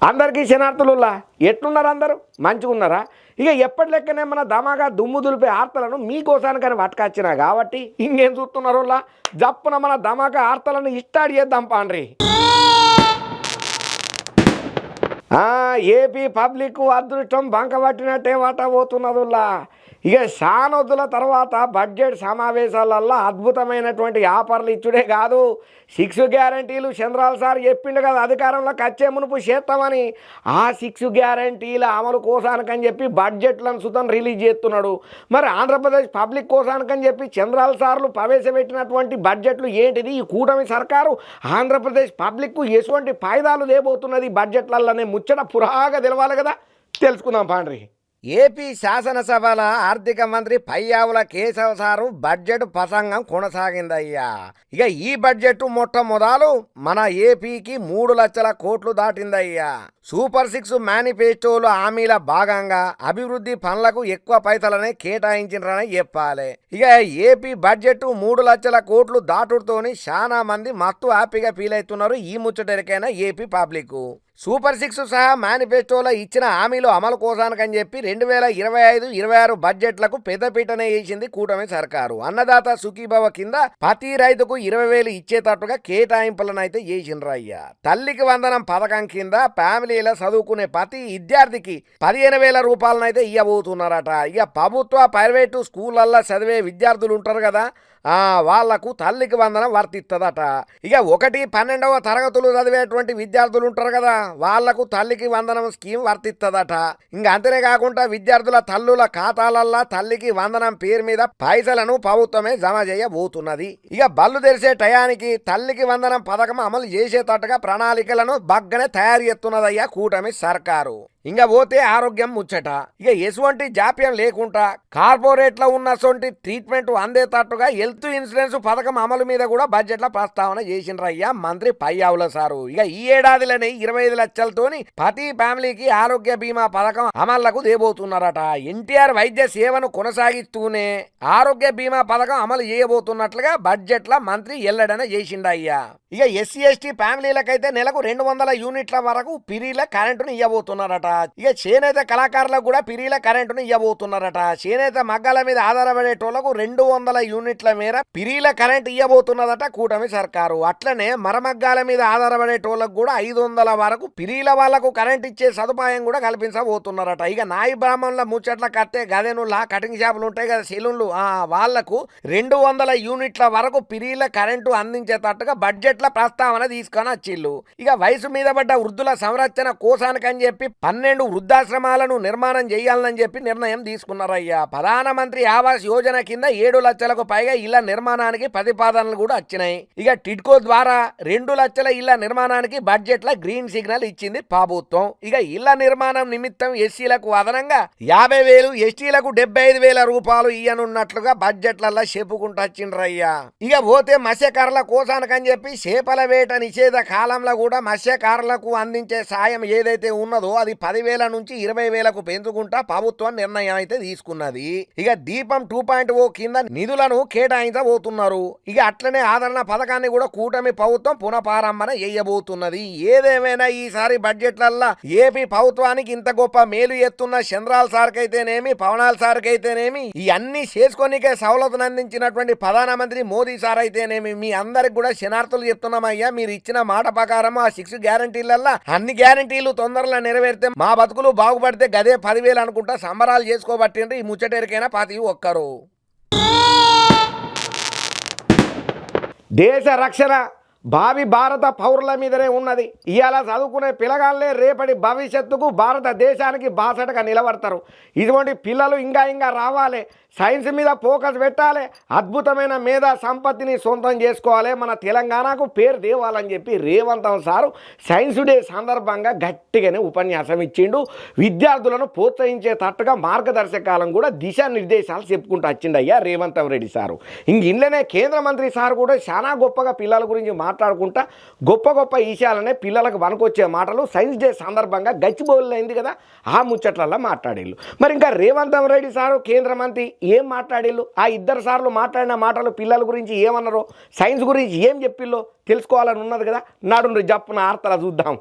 అందరికీ శనార్థులుల్లా ఎట్లున్నారు? అందరూ మంచిగా ఉన్నారా? ఇక ఎప్పటి లెక్కనే మన దమాగా దుమ్ము దులిపే ఆర్తలను మీకోసానికని పట్టుకొచ్చినా కాబట్టి ఇంకేం చూస్తున్నారులా జప్పున మన దమాగా ఆర్తలను ఇష్టాడి చేద్దాం పాండ్రి. ఏపీ పబ్లిక్ అదృష్టం బంక పట్టినట్టే వాటా పోతున్నదుల్లా. ఇక శానొద్దుల తర్వాత బడ్జెట్ సమావేశాలల్లో అద్భుతమైనటువంటి ఆఫర్లు ఇచ్చుడే కాదు, 6 గ్యారంటీలు చంద్రాల సార్ చెప్పిండు కదా అధికారంలోకి వచ్చే మునుపు చేస్తామని. ఆ 6 గ్యారంటీల అమలు కోసానికని చెప్పి బడ్జెట్లను సుతం రిలీజ్ చేస్తున్నాడు. మరి ఆంధ్రప్రదేశ్ పబ్లిక్ కోసానికని చెప్పి చంద్రాల సార్లు ప్రవేశపెట్టినటువంటి బడ్జెట్లు ఏంటిది? ఈ కూటమి సర్కారు ఆంధ్రప్రదేశ్ పబ్లిక్కు ఎటువంటి ఫాయిదాలు లేబోతున్నది బడ్జెట్లలోనే ముచ్చట పురాగా తెలవాలి కదా, తెలుసుకుందాం పాండ్రి. ఏపీ శాసనసభల ఆర్థిక మంత్రి పయ్యావుల కేశవ సారు బడ్జెట్ ప్రసంగం కొనసాగిందయ్యా. ఇక ఈ బడ్జెట్ మొట్టమొదలు మన ఏపీకి 3 లక్షల కోట్లు దాటిందయ్యా. సూపర్ 6 మేనిఫెస్టోలు హామీల భాగంగా అభివృద్ధి పనులకు ఎక్కువ పైసలనే కేటాయించినరని చెప్పాలి. ఇక ఏపీ బడ్జెట్ 3 లక్షల కోట్లు దాటుతోని చాలా మంది మస్తు హ్యాపీగా ఫీల్ అవుతున్నారు. ఈ ముచ్చటరికైనా ఏపీ పబ్లిక్ సూపర్ 6 సహా మేనిఫెస్టోలో ఇచ్చిన హామీలు అమలు కోసానికని చెప్పి 2025-26 బడ్జెట్లకు పెద్దపీటనే వేసింది కూటమి సర్కారు. అన్నదాత సుఖీభవ కింద ప్రతి రైతుకు 20,000 ఇచ్చేటట్టుగా కేటాయింపులనైతే చేసిండ్రయ్యా. తల్లికి వందనం పథకం కింద ఫ్యామిలీలో చదువుకునే ప్రతి విద్యార్థికి 15,000 రూపాయలనైతే ఇవ్వబోతున్నారట. ఇక ప్రభుత్వ ప్రైవేటు స్కూళ్ళల్లో చదివే విద్యార్థులు ఉంటారు కదా, వాళ్లకు తల్లికి వందనం వర్తిస్తుందట. ఇక 1-12వ తరగతులు చదివేటువంటి విద్యార్థులు ఉంటారు కదా, వాళ్లకు తల్లికి వందనం స్కీమ్ వర్తిస్తుందట. ఇంకా అంతనే కాకుండా విద్యార్థుల తల్లుల ఖాతాలల్లో తల్లికి వందనం పేరు మీద పైసలను ప్రభుత్వమే జమ చేయబోతున్నది. ఇక బళ్ళు తెరిసే టయానికి తల్లికి వందనం పథకం అమలు చేసేటట్టుగా ప్రణాళికలను బగ్గనే తయారు చేస్తున్నదయ్యా కూటమి సర్కారు. ఇంకా పోతే ఆరోగ్యం ముచ్చట. ఇక ఎటువంటి జాప్యం లేకుండా కార్పొరేట్లో ఉన్నటువంటి ట్రీట్మెంట్ అందేటట్టుగా హెల్త్ ఇన్సూరెన్స్ పథకం అమలు మీద కూడా బడ్జెట్లో ప్రస్తావన చేసిండ్రయ్యా మంత్రి పయ్యావుల సారు. ఇక ఈ ఏడాదిలోనే 25 లక్షలతోని ప్రతి ఫ్యామిలీకి ఆరోగ్య బీమా పథకం అమలుకు దేబోతున్నారట. ఎన్టీఆర్ వైద్య సేవను కొనసాగిస్తూనే ఆరోగ్య బీమా పథకం అమలు చేయబోతున్నట్లుగా బడ్జెట్లో మంత్రి ఎల్లడన చేసిండయ్యా. ఇక ఎస్సీ ఎస్టీ ఫ్యామిలీలకైతే నెలకు 200 యూనిట్ల వరకు పిరీల కరెంటును ఇవ్వబోతున్నారట. ఇక చేనేత కళాకారులకు కూడా పిరీల కరెంటును ఇవ్వబోతున్నారట. చేనేత మగ్గాల మీద ఆధారపడేటోళ్లకు 200 యూనిట్ల మేర పిరీల కరెంట్ ఇవ్వబోతున్నదట కూటమి సర్కారు. అట్లనే మరమగ్గాల మీద ఆధారపడేటోళ్లకు కూడా 500 వరకు పిరీల వాళ్లకు కరెంట్ ఇచ్చే సదుపాయం కూడా కల్పించబోతున్నారట. ఇక నాయి బ్రాహ్మణుల ముచ్చట్ల కట్టే గదెనుల్లా కటింగ్ షాపులు ఉంటాయి కదా, సెలూన్లు, వాళ్లకు 200 యూనిట్ల వరకు పిరీల కరెంటు అందించేటట్టుగా బడ్జెట్ ప్రస్తావన తీసుకొని వచ్చిళ్ళు. ఇక వయసు మీద పడ్డ వృద్ధుల సంరక్షణ కోసానికని చెప్పి 12 వృద్ధాశ్రమాలను నిర్మాణం చేయాలని చెప్పి నిర్ణయం తీసుకున్నారయ్యా. ప్రధానమంత్రి ఆవాస్ యోజన కింద 7 లక్షలకు పైగా ఇళ్ల నిర్మాణానికి ప్రతిపాదనలు కూడా వచ్చినాయి. ఇక టిడ్కో ద్వారా 2 లక్షల ఇళ్ల నిర్మాణానికి బడ్జెట్ లో గ్రీన్ సిగ్నల్ ఇచ్చింది ప్రభుత్వం. ఇక ఇళ్ల నిర్మాణం నిమిత్తం ఎస్సీలకు అదనంగా 50,000, ఎస్టీలకు 75,000 రూపాయలు ఇయ్యనున్నట్లుగా బడ్జెట్లలో చెప్పుకుంటూ వచ్చిండ్రయ్యా. ఇక పోతే మత్స్యకారుల కోసానికని చెప్పి చేపల వేట నిషేధ కాలంలో కూడా మత్స్యకారులకు అందించే సాయం ఏదైతే ఉన్నదో అది 10,000 నుంచి 20,000కు పెంచుకుంటా ప్రభుత్వం నిర్ణయం అయితే తీసుకున్నది. ఇక దీపం 2.0 కింద నిధులను కేటాయించబోతున్నారు. ఇక అట్లనే ఆదరణ పథకాన్ని కూడా కూటమి ప్రభుత్వం పునఃప్రారంభన చేయబోతున్నది. ఏదేమైనా ఈసారి బడ్జెట్లల్లో ఏపీ ప్రభుత్వానికి ఇంత గొప్ప మేలు ఎత్తున్న చంద్రాల సార్కి అయితేనేమి, పవనాల సార్కి అయితేనేమి, ఈ అన్ని చేసుకొనికే సవలతును అందించినటువంటి ప్రధానమంత్రి మోదీ సార్ అయితేనేమి, మీ అందరికి కూడా శనార్థులు చెప్తున్నామయ్యా. మీరు ఇచ్చిన మాట ప్రకారం ఆ 6 గ్యారంటీలల్లా అన్ని గ్యారంటీలు తొందరలో నెరవేరితే మా బతుకులు బాగుపడితే గదే 10,000 అనుకుంటా సంబరాలు చేసుకోబట్టిండ్రు ఈ ముచ్చటేరికైనా ప్రతి ఒక్కరు. దేశ రక్షణ భావి భారత పౌరుల మీదనే ఉన్నది. ఇవాళ చదువుకునే పిల్లగాళ్ళే రేపటి భవిష్యత్తుకు భారతదేశానికి బాసటగా నిలబడతారు. ఇటువంటి పిల్లలు ఇంకా రావాలి. సైన్స్ మీద ఫోకస్ పెట్టాలి. అద్భుతమైన మేధా సంపత్తిని సొంతం చేసుకోవాలి. మన తెలంగాణకు పేరు తేవాలని చెప్పి రేవంత్ సారు సైన్స్ డే సందర్భంగా గట్టిగానే ఉపన్యాసం ఇచ్చిండు. విద్యార్థులను ప్రోత్సహించేటట్టుగా మార్గదర్శకాలను కూడా దిశానిర్దేశాలు చెప్పుకుంటూ వచ్చిండయ్యా రేవంత్ రెడ్డి సారు. ఇందులోనే కేంద్ర మంత్రి సార్ కూడా చాలా గొప్పగా పిల్లల గురించి మాట్లాడుకుంటా గొప్ప విషయాలనే పిల్లలకు వనకొచ్చే మాటలు సైన్స్ డే సందర్భంగా గచ్చిబౌలిలో అయింది కదా, ఆ ముచ్చట్లల్లో మాట్లాడిళ్ళు. మరి ఇంకా రేవంత్ రెడ్డి సారు కేంద్ర మంత్రి ఏం మాట్లాడిళ్ళు, ఆ 2 సార్లు మాట్లాడిన మాటలు పిల్లల గురించి ఏమన్నారో, సైన్స్ గురించి ఏం చెప్పిల్లో తెలుసుకోవాలని ఉన్నది కదా. నాడు జప్పున ఆర్తల చూద్దాం.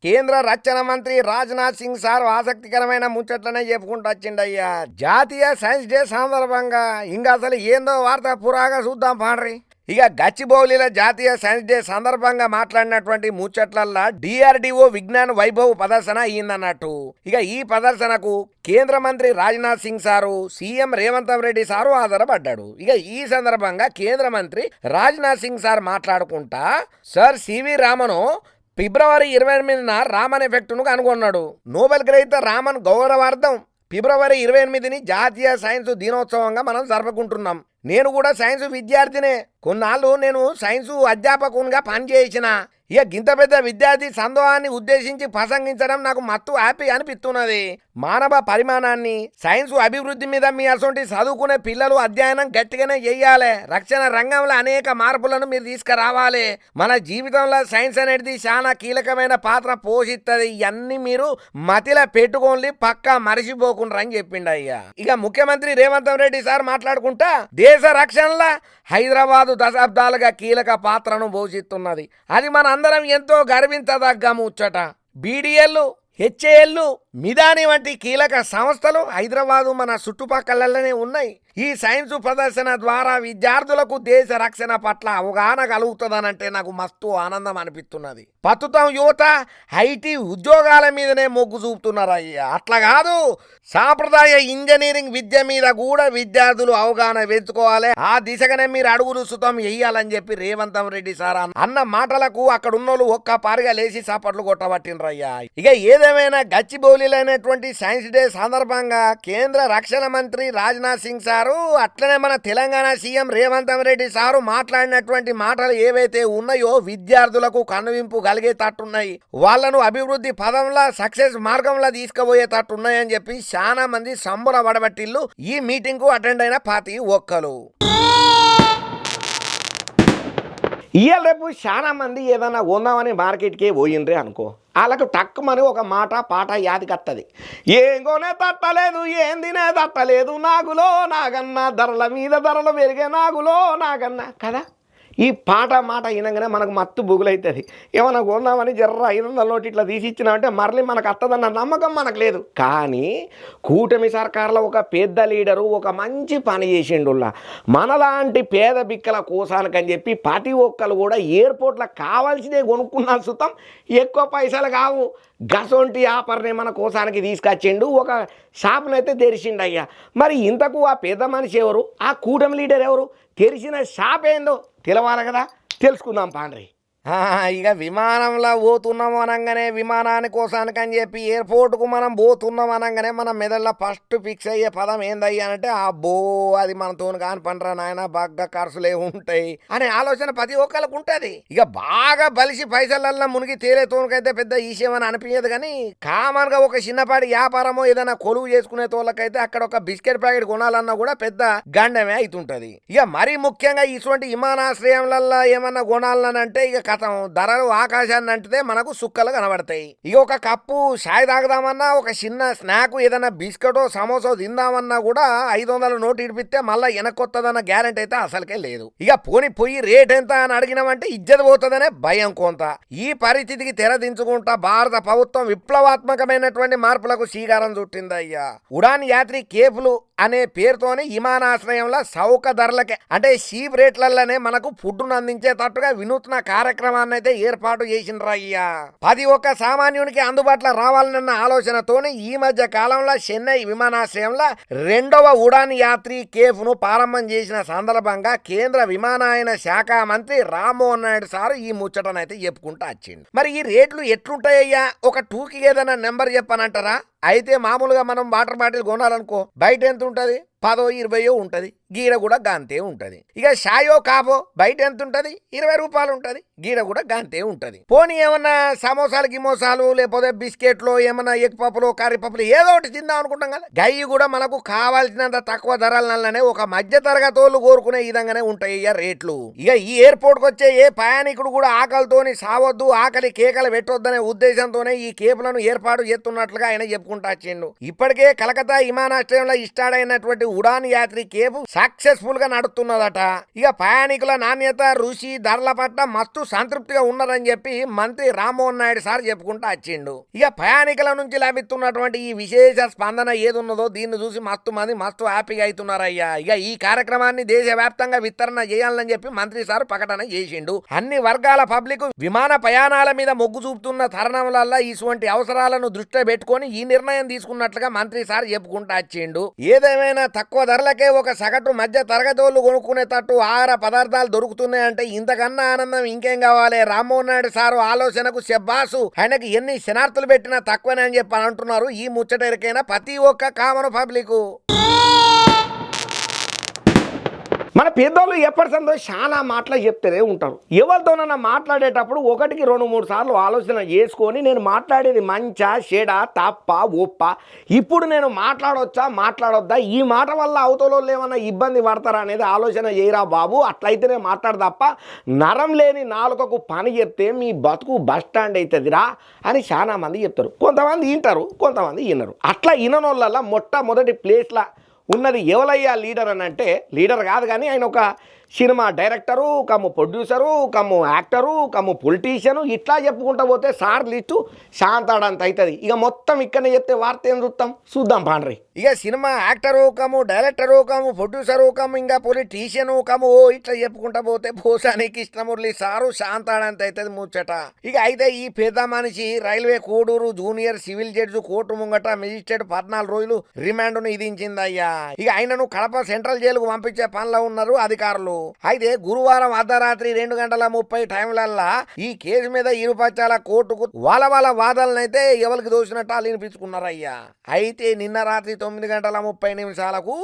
కేంద్ర రక్షణ మంత్రి రాజ్నాథ్ సింగ్ సార్ ఆసక్తికరమైన ముచ్చట్లనే చెప్పుకుంటూ వచ్చిండయ్యా. జాతీయ సైన్స్ డే సందర్భంగా ఇంకా అసలు ఏందో వార్త పురాగా చూద్దాం పాడ్రి. ఇక గచ్చిబౌలిల జాతీయ సైన్స్ డే సందర్భంగా మాట్లాడినటువంటి ముచ్చట్లల్లా డిఆర్డిఓ విజ్ఞాన్ వైభవ్ ప్రదర్శన అయ్యిందన్నట్టు. ఇక ఈ ప్రదర్శనకు కేంద్ర మంత్రి Rajnath Singh sir, CM Revanth Reddy sir ఆధారపడ్డాడు. ఇక ఈ సందర్భంగా కేంద్ర మంత్రి రాజ్నాథ్ సింగ్ సార్ మాట్లాడుకుంటా, సార్ సివి రామను ఫిబ్రవరి 28న రామన్ ఎఫెక్ట్ను కనుగొన్నాడు. నోబెల్ గ్రహీత రామన్ గౌరవార్థం ఫిబ్రవరి 28ని జాతీయ సైన్స్ దినోత్సవంగా మనం జరుపుకుంటున్నాం. నేను కూడా సైన్స్ విద్యార్థినే. కొన్నాళ్ళు నేను సైన్స్ అధ్యాపకునిగా పనిచేసిన. ఇక గింత పెద్ద విద్యార్థి సందోహాన్ని ఉద్దేశించి ప్రసంగించడం నాకు మత్తు హ్యాపీ అనిపిస్తున్నది. మానవ పరిమాణాన్ని, సైన్స్ అభివృద్ధి మీద మీ అసొంటి చదువుకునే పిల్లలు అధ్యయనం గట్టిగానే చెయ్యాలి. రక్షణ రంగంలో అనేక మార్పులను మీరు తీసుకురావాలి. మన జీవితంలో సైన్స్ అనేది చాలా కీలకమైన పాత్ర పోషిస్తుంది. ఇవన్నీ మీరు మతిలో పెట్టుకోని పక్కా మరిచిపోకుండా అని చెప్పిండు అయ్యా. ఇక ముఖ్యమంత్రి రేవంత్ రెడ్డి సార్ మాట్లాడుకుంటా, దేశ రక్షణలో హైదరాబాదు దశాబ్దాలుగా కీలక పాత్రను పోషిస్తున్నది. అది మన అందరం ఎంతో గర్వించదగ్గ ముచ్చట. బీడీఎల్, హెచ్ఏఎల్, మిదాని వంటి కీలక సంస్థలు హైదరాబాదు మన చుట్టుపక్కలనే ఉన్నాయి. ఈ సైన్స్ ప్రదర్శన ద్వారా విద్యార్థులకు దేశ రక్షణ పట్ల అవగాహన కలుగుతుందనంటే నాకు మస్తు ఆనందం అనిపిస్తున్నది. ప్రస్తుతం యువత ఐటీ ఉద్యోగాల మీదనే మొగ్గు చూపుతున్నారు అయ్యా. అట్లా కాదు, సాంప్రదాయ ఇంజనీరింగ్ విద్య మీద కూడా విద్యార్థులు అవగాహన పెంచుకోవాలి. ఆ దిశగానే మీరు అడుగులు సుతం వేయాలని చెప్పి రేవంత్ రెడ్డి సార్ అన్న మాటలకు అక్కడ ఉన్నోళ్ళు ఒక్క పారిగా లేచి సాపట్లు కొట్టబట్టినరయ్యా. ఇక ఏదేమైనా గచ్చిబౌలిలైనటువంటి సైన్స్ డే సందర్భంగా కేంద్ర రక్షణ మంత్రి రాజ్నాథ్ సింగ్ సారు, అట్లనే మన తెలంగాణ సీఎం రేవంత్ రెడ్డి సారు మాట్లాడినటువంటి మాటలు ఏవైతే ఉన్నాయో విద్యార్థులకు కనువింపు కలిగేటట్టున్నాయి. వాళ్లను అభివృద్ధి పదంలో సక్సెస్ మార్గంలో తీసుకుపోయేటట్టున్నాయని చెప్పి చాలా మంది సంబరపడబట్టిల్లు ఈ మీటింగ్ కు అటెండ్ అయిన ప్రతి ఒక్కరు. ఇవాళ రేపు చాలా మంది ఏదైనా కొందామని మార్కెట్కి పోయిండ్రే అనుకో, వాళ్ళకు టక్కుమని ఒక మాట పాట యాదికత్తది. ఏం కొనే తట్టలేదు, ఏం తినే తట్టలేదు, నాగులో నాగన్నా, ధరల మీద ధరలు పెరిగే నాగులో నాగన్నా కదా. ఈ పాట మాట వినగానే మనకు మత్తు బుగులవుతుంది. ఏమన్నా కొందామని జర్ర 500 నోటి ఇట్లా తీసి ఇచ్చినామంటే మరలి మనకు వస్తుందన్న నమ్మకం మనకు లేదు. కానీ కూటమి సర్కారులో ఒక పెద్ద లీడరు ఒక మంచి పని చేసిండుల్లా. మనలాంటి పేద బిక్కల కోసానికని చెప్పి ప్రతి ఒక్కరు కూడా ఎయిర్పోర్ట్లో కావాల్సినవి కొనుక్కున్న సుతం ఎక్కువ పైసలు కావు. గసొంటి ఆఫర్ని మన కోసానికి తీసుకొచ్చిండు. ఒక షాప్నైతే తెరిచిండు అయ్యా. మరి ఇంతకు ఆ పెద్ద మనిషి ఎవరు, ఆ కూటమి లీడర్ ఎవరు, తెరిచిన షాప్ ఏందో తెలవాలి కదా. తెలుసుకుందాం పాండ్రి. ఇక విమానంలో పోతున్నాం అనగానే విమానాని కోసానికని చెప్పి ఎయిర్పోర్ట్కు మనం పోతున్నాం అనగానే మన మెదడులో ఫస్ట్ ఫిక్స్ అయ్యే పదం ఏందయ్యా అంటే, అబ్బో అది మనతో కాని పండ్రా నాయన, బాగా ఖర్చులే ఉంటాయి అనే ఆలోచన ప్రతి ఒక్కరికి ఉంటుంది. ఇక బాగా బలిసి పైసలల్లో మునిగి తేలేతోనికైతే పెద్ద విషయం అని అనిపించదు. కానీ కామన్ గా ఒక చిన్నపాటి వ్యాపారమో ఏదైనా కొలువు చేసుకునే తోళ్ళకైతే అక్కడ ఒక బిస్కెట్ ప్యాకెట్ కొనాలన్నా కూడా పెద్ద గండమే అవుతుంటది. ఇక మరీ ముఖ్యంగా ఇటువంటి విమానాశ్రయంలలో ఏమన్నా కొనాలనంటే ఇక కథం ధరలు ఆకాశాన్ని అంటితే మనకు సుక్కలు కనబడతాయి. ఇక ఒక కప్పు చాయ్ తాగుదామన్నా, ఒక చిన్న స్నాక్ ఏదైనా బిస్కెటో సమోసో తిందామన్నా కూడా 500 నోటు ఇడిపిస్తే మళ్ళీ వెనకొత్తదన్న గ్యారెంటీ అయితే అసలుకే లేదు. ఇక పోయి రేట్ ఎంత అని అడిగినామంటే ఇజ్జత్ పోతుందనే భయం కొంత. ఈ పరిస్థితికి తెరదించుకుంటా భారత ప్రభుత్వం విప్లవాత్మకమైనటువంటి మార్పులకు శ్రీకారం చుట్టింది అయ్యా. ఉడాన్ యాత్రి కేఫ్లు అనే పేరుతోని విమానాశ్రయంలో చౌక ధరలకే అంటే చీప్ రేట్లలోనే మనకు ఫుడ్ను అందించేటట్టుగా వినూత్న కార్యక్రమాన్ని అయితే ఏర్పాటు చేసినరయ్యా. ప్రతి ఒక్క సామాన్యునికి అందుబాటులో రావాలన్న ఆలోచనతోనే ఈ మధ్య కాలంలో చెన్నై విమానాశ్రయంలో 2వ ఉడాన్ యాత్రి కేఫ్ ను ప్రారంభం చేసిన సందర్భంగా కేంద్ర విమానయాన శాఖ మంత్రి రామ్మోహన్ నాయుడు సార్ ఈ ముచ్చటనైతే చెప్పుకుంటూ వచ్చిండు. మరి ఈ రేట్లు ఎట్లుంటాయ్యా, ఒక టూకి ఏదైనా నెంబర్ చెప్పనంటారా? అయితే మామూలుగా మనం వాటర్ బాటిల్ కొనాలనుకో బయట ఎంత ఉంటుంది, 10-20 ఉంటుంది. గీడ కూడా గాంతే ఉంటుంది. ఇక షాయో కాపో బయట ఎంత ఉంటుంది, 20 రూపాయలు ఉంటుంది. గీడ కూడా గాంతే ఉంటుంది. పోనీ ఏమన్నా సమోసాలు గిమోసాలు లేకపోతే బిస్కెట్లు ఏమన్నా ఎగ్ పప్పులు కర్రీపప్పులు ఏదో ఒకటి తిందాం అనుకుంటాం కదా, గయ్యి కూడా మనకు కావాల్సినంత తక్కువ ధరలనే ఒక మధ్య తరగతోళ్ళు కోరుకునే విధంగానే ఉంటాయి రేట్లు. ఇక ఈ ఎయిర్పోర్ట్కి వచ్చే ఏ ప్రయాణికుడు కూడా ఆకలితోని సావద్దు, ఆకలి కేకలు పెట్టొద్దనే ఉద్దేశంతోనే ఈ కేపులను ఏర్పాటు చేస్తున్నట్లుగా ఆయన చెప్పుకుంటారు. చెప్పుకుంటా వచ్చిండు. ఇప్పటికే కలకత్తా విమానాశ్రయంలో స్టార్ట్ అయినటువంటి ఉడాన్ యాత్రి కేబు సక్సెస్ఫుల్ గా నడుస్తున్నదట. ఇక ప్రయాణికుల నాణ్యత, రుచి, ధరల పట్ల మస్తు సంతృప్తిగా ఉన్నారని చెప్పి మంత్రి రామ్మోహన్ నాయుడు సార్ చెప్పుకుంటా వచ్చిండు. ఇక ప్రయాణికుల నుంచి లభిస్తున్నటువంటి ఈ విశేష స్పందన ఏదున్నదో దీన్ని చూసి మస్తు మంది మస్తు హ్యాపీగా అవుతున్నారయ్యా. ఇక ఈ కార్యక్రమాన్ని దేశవ్యాప్తంగా విస్తరణ చేయాలని చెప్పి మంత్రి సార్ ప్రకటన చేసిండు. అన్ని వర్గాల పబ్లిక్ విమాన ప్రయాణాల మీద మొగ్గు చూపుతున్న తరుణంలో ఇటువంటి అవసరాలను దృష్టిలో పెట్టుకొని ఈ నిర్ణయం తీసుకున్నట్లుగా మంత్రి సార్ చెప్పుకుంటా వచ్చిండు. ఏదేమైనా తక్కువ ధరలకే ఒక సగటు మధ్య తరగతోళ్ళు కొనుక్కునేటట్టు ఆహార పదార్థాలు దొరుకుతున్నాయంటే ఇంతకన్నా ఆనందం ఇంకేం కావాలి. రామ్మోహన్ నాయుడు సారు ఆలోచనకు శబ్బాసు. ఆయనకి ఎన్ని శనార్థులు పెట్టినా తక్కువనే అని చెప్పి అంటున్నారు ఈ ముచ్చటరికైనా ప్రతి ఒక్క కామన్ పబ్లిక్. మన పెద్దోళ్ళు ఎప్పటి సందో చాలా మాటలు చెప్తూనే ఉంటారు. ఎవరితోనన్నా మాట్లాడేటప్పుడు ఒకటికి 2-3 సార్లు ఆలోచన చేసుకొని నేను మాట్లాడేది మంచా చెడా తప్ప ఒప్ప, ఇప్పుడు నేను మాట్లాడొచ్చా మాట్లాడొద్దా, ఈ మాట వల్ల అవతలలో ఏమన్నా ఇబ్బంది పడతారా అనేది ఆలోచన చేయరా బాబు. అట్లయితేనే మాట్లాడు తప్ప నరం లేని నాలుకకు పని చెప్తే మీ బతుకు బస్ స్టాండ్ అవుతుందిరా అని చాలా మంది చెప్తారు. కొంతమంది వింటారు, కొంతమంది వినరు. అట్లా విననోళ్ళ మొట్టమొదటి ప్లేస్లో ఉన్నది ఎవలయ్యా లీడర్ అని అంటే, లీడర్ కాదు కానీ ఆయన ఒక cinema director, cum producer, cum actor, cum politician, ఇట్లా చెప్పుకుంటూ పోతే సార్ లిస్టు శాంతాడంత అవుతుంది. ఇక మొత్తం ఇక్కడనే చెప్తే వార్త ఏం చూద్దాం పాండ్రి. ఇక సినిమా యాక్టరు కమ్ము డైరెక్టరు కమ్ము ప్రొడ్యూసరు కమ్ము ఇంకా పొలిటీషియను కమ్ము ఇట్లా చెప్పుకుంటా పోతే పోసాని కృష్ణమురళి సారు శాంతాడంత అవుతుంది ముచ్చట. ఇక అయితే ఈ పెద్ద మనిషి railway Koduru junior civil judge court ముంగట మెజిస్ట్రేట్ 14 రోజులు రిమాండ్ను విధించిందయ్యా. ఇక ఆయనను కడప సెంట్రల్ జైలుకు పంపించే పనిలో ఉన్నారు అధికారులు. అయితే గురువారం అర్ధరాత్రి 2:30 టైంలల్లా ఈ కేసు మీద ఇరుపక్షాల కోర్టుకు వాళ్ళ వాదనలైతే ఎవరికి దోసినట్టు వాళ్ళు వినిపించుకున్నారయ్యా. అయితే నిన్న రాత్రి 9:30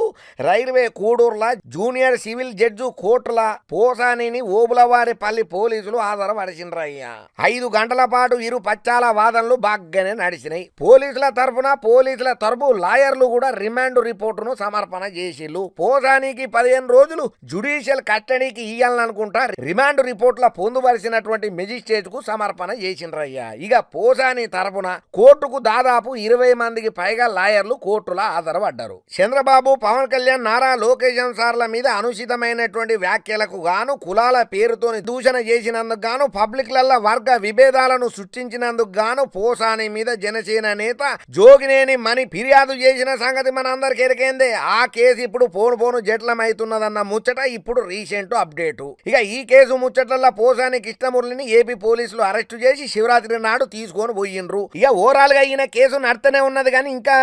రైల్వే కోడూరుల జూనియర్ సివిల్ జడ్జి కోర్టుల పోసానిని ఓబులవారిపల్లి పోలీసులు ఆధారపరిచిండ్రయ్యా. 5 గంటల పాటు ఇరు పక్షాల వాదనలు బాగానే నడిచినాయి. పోలీసుల తరపు లాయర్లు కూడా రిమాండ్ రిపోర్టును సమర్పణ చేసిళ్ళు. పోసానికి 15 రోజులు జ్యుడిషియల్ కస్టడీకి ఇయ్యాలనుకుంటా రిమాండ్ రిపోర్ట్ల పొందుపరిచినటువంటి మెజిస్ట్రేట్ కు సమర్పణ చేసిండ్రయ్యా. ఇక పోసాని తరపున కోర్టుకు దాదాపు 20 మందికి పైగా లాయర్లు కోర్టులో హాజరుపడ్డారు. చంద్రబాబు, పవన్ కళ్యాణ్, నారా లోకేష్ సార్ల మీద అనుచితమైనటువంటి వ్యాఖ్యలకు గాను, కులాల పేరుతోని దూషణ చేసినందుకు గాను, పబ్లిక్లల్లో వర్గ విభేదాలను సృష్టించినందుకు గాను పోసాని మీద జనసేన నేత జోగినేని మణి ఫిర్యాదు చేసిన సంగతి మన అందరికి ఎరికేందే. ఆ కేసు ఇప్పుడు పోను జట్లమైతున్నదన్న ముచ్చట ఇప్పుడు రీసెంట్ అప్డేటు. ఇక ఈ కేసు ముచ్చట్ల పోసాని కృష్ణమురళిని ఏపీ పోలీసులు అరెస్టు చేసి శివరాత్రి నాడు తీసుకొని పోయిండ్రు. ఇక ఓవరాల్ గా ఈయన కేసు నడుతూనే ఉన్నది కానీ ఇంకా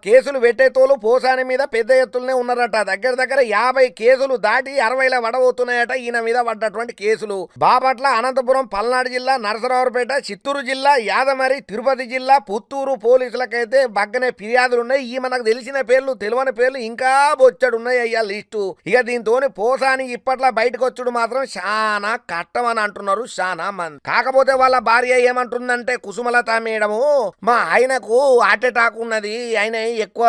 కేసులు పెట్టేతోలు పోసాని మీద పెద్ద ఎత్తులనే ఉన్నారట. దగ్గర 50 కేసులు దాటి 60ల వడబోతున్నాయట ఈయన మీద పడ్డటువంటి కేసులు. బాపట్ల, అనంతపురం, పల్నాడు జిల్లా, నరసరావుపేట, చిత్తూరు జిల్లా, యాదమరి, తిరుపతి జిల్లా, పుత్తూరు పోలీసులకైతే బగ్గనే ఫిర్యాదులున్నాయి. ఈ మనకు తెలిసిన పేర్లు, తెలియని పేర్లు ఇంకా బొచ్చడున్నాయి అయ్యా లిస్టు. ఇక దీంతో పోసాని ఇప్పట్లో బయటకు వచ్చుడు మాత్రం చాలా కట్టమని అంటున్నారు చాలా మంది. కాకపోతే వాళ్ళ భార్య ఏమంటుందంటే, కుసుమలత మేడము, మా ఆయనకు హార్ట్ అటాక్ ఉన్నది, ఆయన ఎక్కువ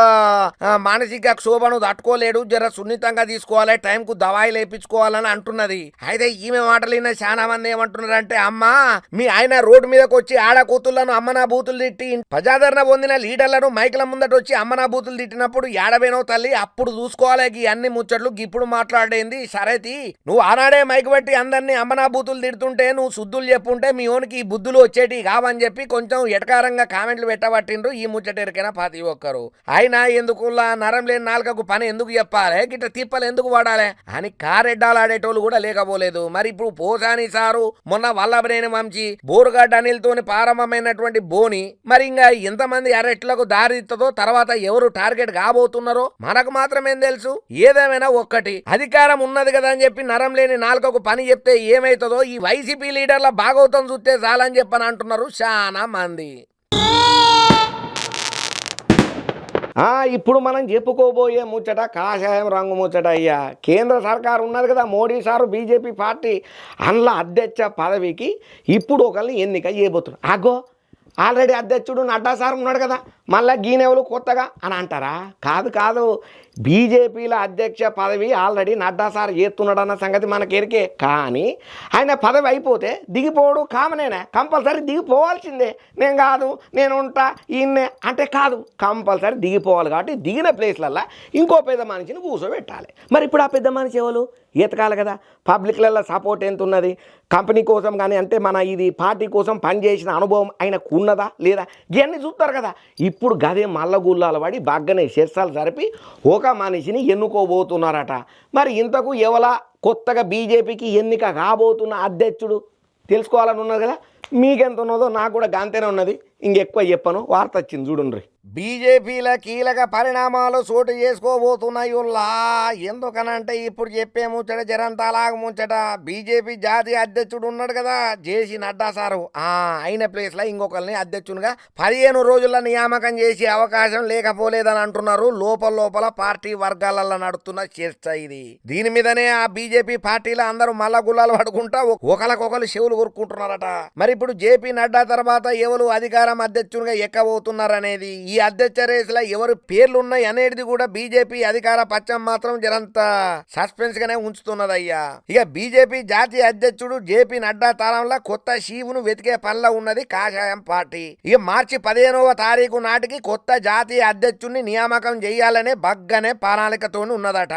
మానసిక క్షోభను తట్టుకోలేడు, జర సున్నితంగా తీసుకోవాలి, టైంకు దవాయిలు వేయించుకోవాలని అంటున్నది. అయితే ఈమె మాటలు విన్న చాలా మంది ఏమంటున్నారంటే, అమ్మా మీ ఆయన రోడ్డు మీదకి వచ్చి ఆడ కూతుళ్లను అమ్మనా బూతులు తిట్టి ప్రజాదరణ పొందిన లీడర్లను మైకుల ముందట వచ్చి అమ్మనా బూతులు తిట్టినప్పుడు ఏడబేనో తల్లి, అప్పుడు చూసుకోవాలి అన్ని ముచ్చట్లు. ఇప్పుడు మాట్లాడేంది సరేతి, నువ్వు ఆనాడే మైకు పెట్టి అందరినీ అమ్మనా బూతులు తిడుతుంటే నువ్వు శుద్ధులు చెప్పుంటే మీ ఓనికి బుద్ధులు వచ్చేటి కావని చెప్పి కొంచెం ఎటకారంగా కామెంట్లు పెట్టబట్టిండ్రు ఈ ముచ్చటెరికైనా ప్రతి ఒక్కరు. అయినా ఎందుకులా నరం లేని నాలుకకు పని ఎందుకు చెప్పాలి, గిట్ట తిప్పలు ఎందుకు వాడాలి అని కారెడ్డాలాడేటోళ్ళు కూడా లేకపోలేదు. మరి ఇప్పుడు పోసాని సారు, మొన్న వల్లభనేని వంశీ, బోరుగడ్డ అనిల్తోని ప్రారంభమైనటువంటి బోని, మరి ఇంకా ఎంతమంది అరెస్టులకు దారిస్తుందో, తర్వాత ఎవరు టార్గెట్ కాబోతున్నారో మనకు మాత్రమేం తెలుసు. ఏదేమైనా ఒక్కటి, అధికారం ఉన్నది కదా అని చెప్పి నరం లేని నాలుకకు పని చెప్తే ఏమైతుందో ఈ వైసీపీ లీడర్ల భాగవతం చూస్తే చాలని చెప్పని అంటున్నారు చాలా మంది. ఇప్పుడు మనం చెప్పుకోబోయే ముచ్చట కాషాయం రంగు ముచ్చట అయ్యా. కేంద్ర సర్కారు ఉన్నది కదా, మోడీ సారు బీజేపీ పార్టీ అందులో అధ్యక్ష పదవికి ఇప్పుడు ఒకరిని ఎన్నిక చేయబోతున్నారు. ఆల్రెడీ అధ్యక్షుడు నడ్డా సార్ ఉన్నాడు కదా, మళ్ళా గీనెవలు కొత్తగా అని అంటారా? కాదు కాదు, బీజేపీల అధ్యక్ష పదవి ఆల్రెడీ నడ్డా సార్ చేస్తున్నాడన్న సంగతి మనకు ఎరికే. కానీ ఆయన పదవి అయిపోతే దిగిపోవడు కామనేనా? కంపల్సరీ దిగిపోవాల్సిందే. నేను కాదు నేను ఉంటా ఈయన్నే అంటే కాదు, కంపల్సరీ దిగిపోవాలి. కాబట్టి దిగిన ప్లేస్లల్లో ఇంకో పెద్ద మనిషిని కూర్చోబెట్టాలి. మరి ఇప్పుడు ఆ పెద్ద మనిషి ఎవరు? ఎతకాలి కదా. పబ్లిక్లలో సపోర్ట్ ఎంత ఉన్నది, కంపెనీ కోసం కానీ అంటే మన ఇది పార్టీ కోసం పనిచేసిన అనుభవం ఆయనకు ఉన్నదా లేదా, ఇవన్నీ చూస్తారు కదా. ఇప్పుడు గదే మల్లగుల్లాలు పడి బాగానే చర్చలు జరిపి ఒక మనిషిని ఎన్నుకోబోతున్నారట. మరి ఇంతకు ఎవలా కొత్తగా బీజేపీకి ఎన్నిక కాబోతున్న అధ్యక్షుడు తెలుసుకోవాలని ఉన్నది కదా. మీకెంత ఉన్నదో నాకు కూడా గంతేనే ఉన్నది, ఇంకెక్కువ చెప్పను. వార్త వచ్చింది చూడండి. బీజేపీల కీలక పరిణామాలు చోటు చేసుకోబోతున్నాయి. ఎందుకనంటే ఇప్పుడు చెప్పే ముచ్చట జరంతా అలాగ ముచ్చట. బీజేపీ జాతీయ అధ్యక్షుడు ఉన్నాడు కదా జేసీ నడ్డా సారు, అయిన ప్లేస్లో ఇంకొకరిని అధ్యక్షునిగా 15 రోజుల నియామకం చేసే అవకాశం లేకపోలేదని అంటున్నారు లోపల పార్టీ వర్గాలలో నడుస్తున్న చర్చ ఇది. దీని మీదనే ఆ బీజేపీ పార్టీలో అందరూ మల్ల గుల్లాలు పడుకుంటా ఒకరికొకరు చెవులు కొరుక్కుంటున్నారట. మరి ఇప్పుడు జేపీ నడ్డా తర్వాత ఎవరు అధికారం అధ్యక్షునిగా ఎక్కబోతున్నారనేది, ఈ అధ్యక్ష రేసులో ఎవరు పేర్లున్నాయి అనేది కూడా బీజేపీ అధికార పక్షం మాత్రం జరంత సస్పెన్స్ గానే ఉంచుతున్నదయ్యా. ఇక బీజేపీ జాతీయ అధ్యక్షుడు జేపీ నడ్డా తారంలో కొత్త షీవును వెతికే పనిలో ఉన్నది కాషాయం పార్టీ. ఇక మార్చి 15వ తారీఖు నాటికి కొత్త జాతీయ అధ్యక్షుడిని నియామకం చేయాలనే బగ్గనే ప్రణాళికతో ఉన్నదట.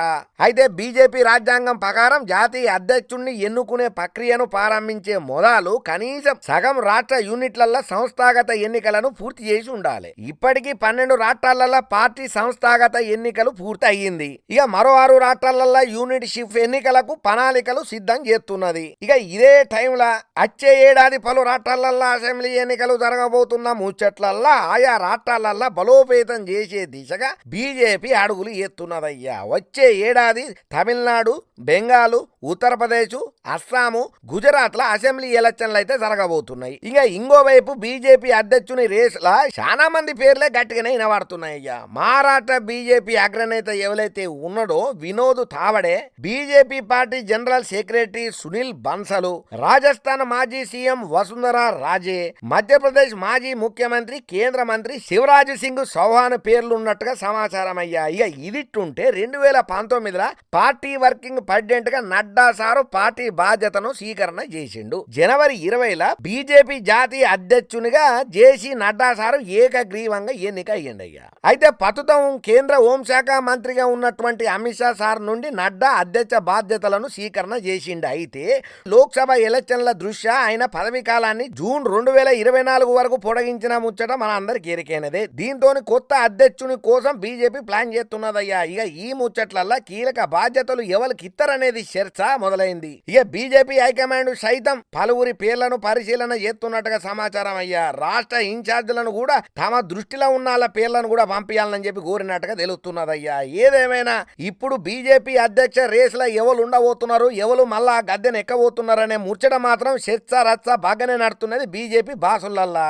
అయితే బీజేపీ రాజ్యాంగం ప్రకారం జాతీయ అధ్యక్షుడిని ఎన్నుకునే ప్రక్రియను ప్రారంభించే మొదలు కనీసం సగం రాష్ట్ర యూనిట్లలో సంస్థాగత ఎన్నికలను పూర్తి చేసి ఉండాలి. ఇప్పటికీ 12 రాష్ట్రాలలో పార్టీ సంస్థాగత ఎన్నికలు పూర్తి అయ్యింది. ఇక మరో 6 రాష్ట్రాలలో యూనిట్ షిఫ్ట్ ఎన్నికలకు ప్రణాళికలు సిద్ధం చేస్తున్నది. ఇక ఇదే టైంలో వచ్చే ఏడాది పలు రాష్ట్రాలలో అసెంబ్లీ ఎన్నికలు జరగబోతున్న ముచ్చట్లల్లా ఆయా రాష్ట్రాలల్లో బలోపేతం చేసే దిశగా బీజేపీ అడుగులు ఎత్తున్నదయ్యా. వచ్చే ఏడాది తమిళనాడు, బెంగాలు, ఉత్తరప్రదేశ్, అస్సాము, గుజరాత్ ల అసెంబ్లీ ఎలక్షన్లు అయితే జరగబోతున్నాయి. ఇక ఇంకోవైపు బీజేపీ అధ్యక్షుని రేసులా చాలా మంది పేర్లే గట్టిగానే వినబడుతున్నాయ్యా. మహారాష్ట్ర బీజేపీ అగ్రనేత ఎవరైతే ఉన్నాడో Vinod Tawde, BJP party general secretary Sunil Bansal, Rajasthan మాజీ సీఎం వసుంధరా రాజే, మధ్యప్రదేశ్ మాజీ ముఖ్యమంత్రి కేంద్ర మంత్రి శివరాజ్ సింగ్ చౌహాన్ పేర్లున్నట్టుగా సమాచారం అయ్యా. ఇక ఇదిట్టుంటే 2019లో పార్టీ వర్కింగ్ ప్రెసిడెంట్ గా నడ్డా సారు పార్టీ బాధ్యతను స్వీకరణ చేసిండు. జనవరి 20లో బీజేపీ జాతీయ అధ్యక్షునిగా జేసీ నడ్డా సారు ఏకగ్రీవంగా ఎన్నిక అయ్యిండయ్యా. అయితే ప్రస్తుతం కేంద్ర హోంశాఖ మంత్రిగా ఉన్నటువంటి అమిత్ షా సార్ నుండి నడ్డా అధ్యక్ష బాధ్యతలను స్వీకరణ చేసిండు. అయితే లోక్సభ ఎలక్షన్ల దృష్ట్యా ఆయన పదవి కాలాన్ని జూన్ 2024 వరకు పొడిగించిన ముచ్చట మన అందరికి ఎరికైనదే. దీంతో కొత్త అధ్యక్షుని కోసం బీజేపీ ప్లాన్ చేస్తున్నదయ్యా. ఇక ఈ ముచ్చట్లల్లో కీలక బాధ్యతలు ఎవరికి ఇస్తారనేది చర్చ మొదలైంది. ఇక బీజేపీ హైకమాండ్ సైతం పలువురి పేర్లను పరిశీలన చేస్తున్నట్టుగా సమాచారం అయ్యా. రాష్ట్ర ఇన్ఛార్జీలను కూడా తమ దృష్టిలో ఉన్న వాళ్ళ పేర్లను కూడా పంపించాలని చెప్పి కోరినట్టుగా తెలుస్తున్నదయ్యా. ఏదేమైనా ఇప్పుడు బీజేపీ అధ్యక్ష రేసులో ఎవరు ఉండబోతున్నారు, ఎవరు మళ్ళా గద్దెను ఎక్కబోతున్నారనే ముచ్చట మాత్రం చర్చ రచ్చ బాగానే నడుతున్నది బీజేపీ బాసులల్లా.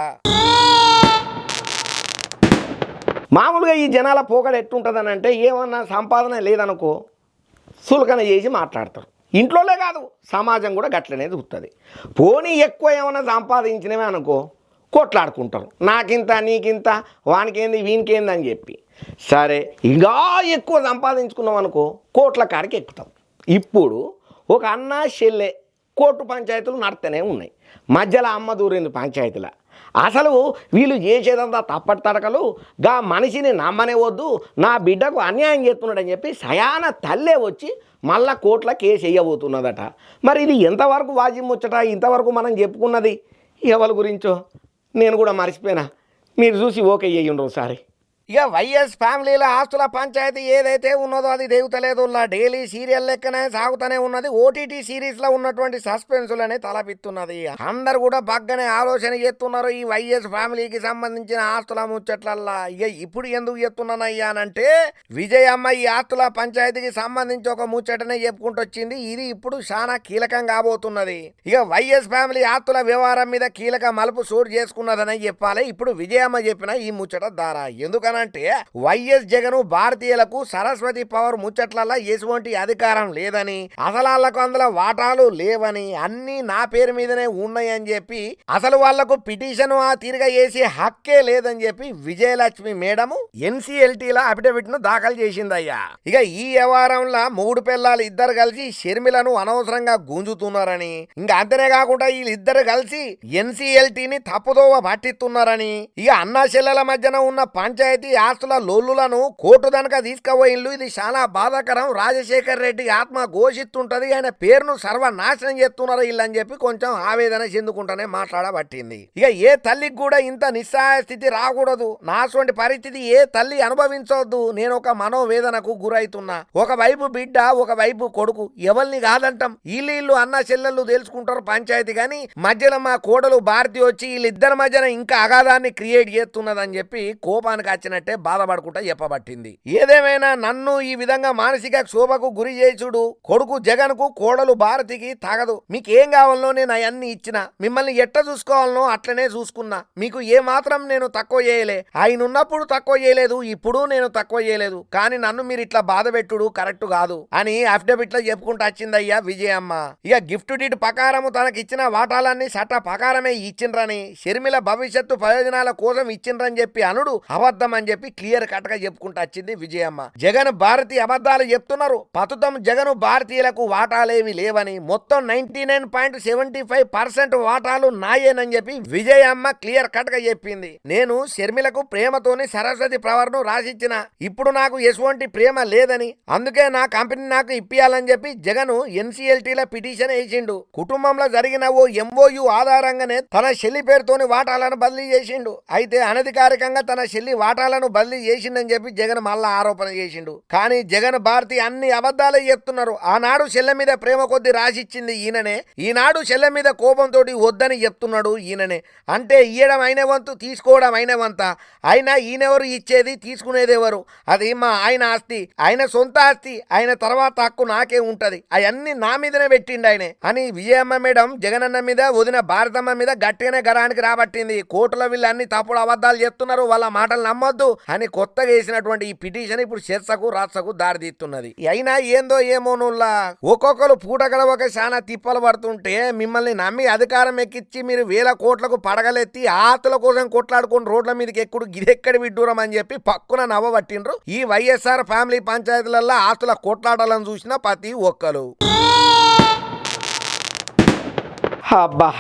మామూలుగా ఈ జనాల పోకడ ఎట్టుంటుందని అంటే ఏమన్నా సంపాదన లేదనుకో సులకన చేసి మాట్లాడతారు. ఇంట్లోనే కాదు సమాజం కూడా గట్లనే చూస్తుంది. పోనీ ఎక్కువ ఏమైనా సంపాదించినవే అనుకో కొట్లాడుకుంటారు. నాకింత నీకింత, వానికేంది వీనికేంది అని చెప్పి. సరే ఇంకా ఎక్కువ సంపాదించుకున్నాం అనుకో కోట్ల కాడికి ఎక్కుతాం. ఇప్పుడు ఒక అన్న చెల్లె కోర్టు పంచాయతీలు నడుస్తూనే ఉన్నాయి. మధ్యలో అమ్మ దూరింది పంచాయతీల. అసలు వీళ్ళు చేసేదంతా తప్పటి తడకలు, గా మనిషిని నమ్మనే వద్దు, నా బిడ్డకు అన్యాయం చేస్తున్నాడని చెప్పి సయాన తల్లే వచ్చి మళ్ళా కోర్టుల కేసు వేయబోతున్నదట. మరి ఇది ఎంతవరకు వాజీ ముచ్చట? ఇంతవరకు మనం చెప్పుకున్నది ఎవరి గురించో నేను కూడా మర్చిపోయినా, మీరు చూసి ఓకే చేయండి ఒకసారి. ఇక వైఎస్ ఫ్యామిలీల ఆస్తుల పంచాయతీ ఏదైతే ఉన్నదో అది దేగుతలేదు. డైలీ సీరియల్ లెక్కనే సాగుతూనే ఉన్నది. ఓటీటీ సిరీస్ లో ఉన్నటువంటి సస్పెన్సులనే తలపిస్తున్నది. అందరు కూడా బాగానే ఆలోచన చేస్తున్నారు ఈ వైఎస్ ఫ్యామిలీకి సంబంధించిన ఆస్తుల ముచ్చట్లల్లా. ఇక ఇప్పుడు ఎందుకు చెప్తున్నానయ్యా అంటే విజయమ్మ ఈ ఆస్తుల పంచాయతీకి సంబంధించి ఒక ముచ్చటనే చెప్పుకుంటూ వచ్చింది. ఇది ఇప్పుడు చాలా కీలకం కాబోతున్నది. ఇక వైఎస్ ఫ్యామిలీ ఆస్తుల వ్యవహారం మీద కీలక మలుపు చోటు చేసుకున్నదని చెప్పాలి ఇప్పుడు విజయమ్మ చెప్పిన ఈ ముచ్చట ద్వారా. ఎందుకని ఏమంటున్నానంటే వైఎస్ జగన్ భారతీయులకు సరస్వతి పవర్ ముచ్చట్లలో ఎటువంటి అధికారం లేదని, అసలు వాళ్ళకు అందులో వాటాలు లేవని, అన్ని నా పేరు మీదనే ఉన్నాయని చెప్పి, అసలు వాళ్లకు పిటిషన్ ఆ తీరుగా వేసి హక్కే లేదని చెప్పి విజయలక్ష్మి మేడము ఎన్సీఎల్టీల అఫిడవిట్ ను దాఖలు చేసిందయ్యా. ఇక ఈ వ్యవహారంలో మూడు పిల్లలు ఇద్దరు కలిసి షర్మిలను అనవసరంగా గుంజుతున్నారని, ఇంకా అంతనే కాకుండా వీళ్ళిద్దరు కలిసి ఎన్సీఎల్టీని తప్పుదోవ పట్టిస్తున్నారని, ఇక అన్నా చెల్లెల మధ్యన ఉన్న పంచాయతీ ఆస్తుల లొల్లులను కోర్టు దనక తీసుకుపోయిన్లు. ఇది చాలా బాధాకరం. రాజశేఖర్ రెడ్డి ఆత్మ ఘోషిస్తుంటది, ఆయన పేరును సర్వనాశనం చేస్తున్నారు వీళ్ళని చెప్పి కొంచెం ఆవేదన చెందుకుంటానే మాట్లాడబట్టింది. ఇక ఏ తల్లికి కూడా ఇంత నిస్సహాయ స్థితి రాకూడదు, నాటువంటి పరిస్థితి ఏ తల్లి అనుభవించవద్దు. నేను ఒక మనోవేదనకు గురైతున్నా. ఒకవైపు బిడ్డ, ఒకవైపు కొడుకు, ఎవరిని కాదంటాం. వీళ్ళు అన్న చెల్లెళ్ళు తెలుసుకుంటారు పంచాయతీ, కానీ మధ్యలో మా కోడలు భారతి వచ్చి వీళ్ళిద్దరి మధ్యన ఇంకా అగాధాన్ని క్రియేట్ చేస్తున్నదని చెప్పి కోపానికి వచ్చినట్టే బాధపడుకుంటా చెప్పబట్టింది. ఏదేమైనా నన్ను ఈ విధంగా మానసిక క్షోభకు గురి చేసుడు కొడుకు జగన్ కు, కోడలు భారతికి తగదు. మీకేం కావాలనో నేను అవన్నీ ఇచ్చిన, మిమ్మల్ని ఎట్ట చూసుకోవాలనో అట్లనే చూసుకున్నా. మీకు ఏ మాత్రం నేను తక్కువ చేయలే. ఆయన ఉన్నప్పుడు తక్కువ చేయలేదు, ఇప్పుడు నేను తక్కువ చేయలేదు. కానీ నన్ను మీరు ఇట్లా బాధ పెట్టుడు కరెక్ట్ కాదు అని అఫిడవిట్ లో చెప్పుకుంటూ వచ్చిందయ్యా విజయమ్మ. ఇక గిఫ్ట్ డీడ్ ప్రకారము తనకిచ్చిన వాటాలన్నీ చట్ట ప్రకారమే ఇచ్చిండ్రని, షర్మిల భవిష్యత్తు ప్రయోజనాల కోసం ఇచ్చిండ్రని చెప్పి అనుడు అబద్ధం అని చెప్పి క్లియర్ కట్ గా చెప్పుకుంటూ వచ్చింది విజయమ్మ. జగన్ భారతీయ అబద్ధాలు చెప్తున్నారు. ప్రస్తుతం జగన్ భారతీయులకు వాటాలేవి లేవని, మొత్తం 99.75% వాటాలు నాయేనని చెప్పి విజయమ్మ క్లియర్ కట్ గా చెప్పింది. నేను షర్మిలకు ప్రేమతోని సరస్వతి పవర్ ను రాసిచ్చిన, ఇప్పుడు నాకు ఎటువంటి ప్రేమ లేదని, అందుకే నా కంపెనీ నాకు ఇప్పియాలని చెప్పి జగన్ ఎన్సీఎల్టీల పిటిషన్ వేసిండు. కుటుంబంలో జరిగిన ఓ ఎంఓయు ఆధారంగానే తన చెల్లి పేరుతోని వాటాలను బదిలీ చేసిండు. అయితే అనధికారికంగా తన చెల్లి వాటాలను బదిలీ చేసిండని చెప్పి జగన్ మళ్ళా ఆరోపణ చేసిండు. కానీ జగన్ భారతి అన్ని అబద్ధాలే చెప్తున్నారు. ఆనాడు చెల్లె మీద ప్రేమ కొద్ది రాసిచ్చింది ఈయననే, ఈనాడు చెల్లె మీద కోపంతో వద్దని చెప్తున్నాడు ఈయననే. అంటే ఇయ్యడం అయిన వంతు, తీసుకోవడం అయిన వంత. అయినా ఈయనెవరు ఇచ్చేది, తీసుకునేది ఎవరు? అది మా ఆయన ఆస్తి, ఆయన సొంత ఆస్తి, ఆయన తర్వాత హక్కు నాకే ఉంటది, అవన్నీ నా మీదనే పెట్టిండు ఆయనే అని విజయమ్మ మేడం జగనన్న మీద, వదిన భారతమ్మ మీద గట్టిగానే గరానికి రాబట్టింది. కోర్టులో వీళ్ళు అన్ని తప్పుడు అబద్ధాలు చెప్తున్నారు, వాళ్ళ మాటలు నమ్మొద్దు అని కొత్తగా వేసినటువంటి ఈ పిటిషన్ ఇప్పుడు చర్చకు రాచకు దారితీస్తున్నది. అయినా ఏందో ఏమోనుల్లా, ఒక్కొక్కరు పూట గడవక చాలా తిప్పలు పడుతుంటే మిమ్మల్ని నమ్మి అధికారం ఎక్కించి మీరు వేల కోట్లకు పడగలెత్తి ఆస్తుల కోసం కొట్లాడుకుని రోడ్ల మీదకి ఎక్కుడు గిదెక్కడి విడ్డూరం అని చెప్పి పక్కున నవ్వబట్టిండ్రు ఈ వైఎస్ఆర్ ఫ్యామిలీ పంచాయతీలలో ఆస్తుల కొట్లాడాలని చూసిన ప్రతి ఒక్కరు. అబ్బా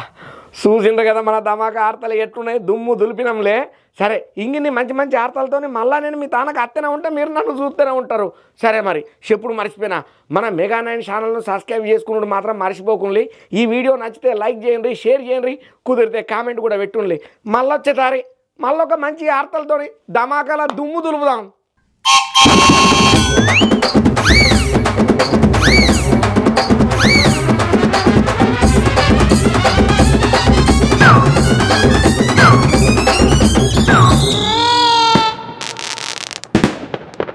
చూసిండ్రు కదా మన ధమాకా ఆర్తలు ఎట్లున్నాయి, దుమ్ము దులిపినంలే. సరే ఇంగిన్ని మంచి మంచి ఆర్తలతో మళ్ళీ నేను మీ తానకు అత్తనే ఉంటా, మీరు నన్ను చూస్తూనే ఉంటారు. సరే మరి చెప్పుడు మర్చిపోయినా, మన మెగా9 ఛానల్ను సబ్స్క్రైబ్ చేసుకున్నాడు మాత్రం మర్చిపోకుండా. ఈ వీడియో నచ్చితే లైక్ చేయండి, షేర్ చేయండి, కుదిరితే కామెంట్ కూడా పెట్టుండి. మళ్ళీ వచ్చేసారి మళ్ళొక మంచి ఆర్తలతో ధమాకాల దుమ్ము దులుపుదాం.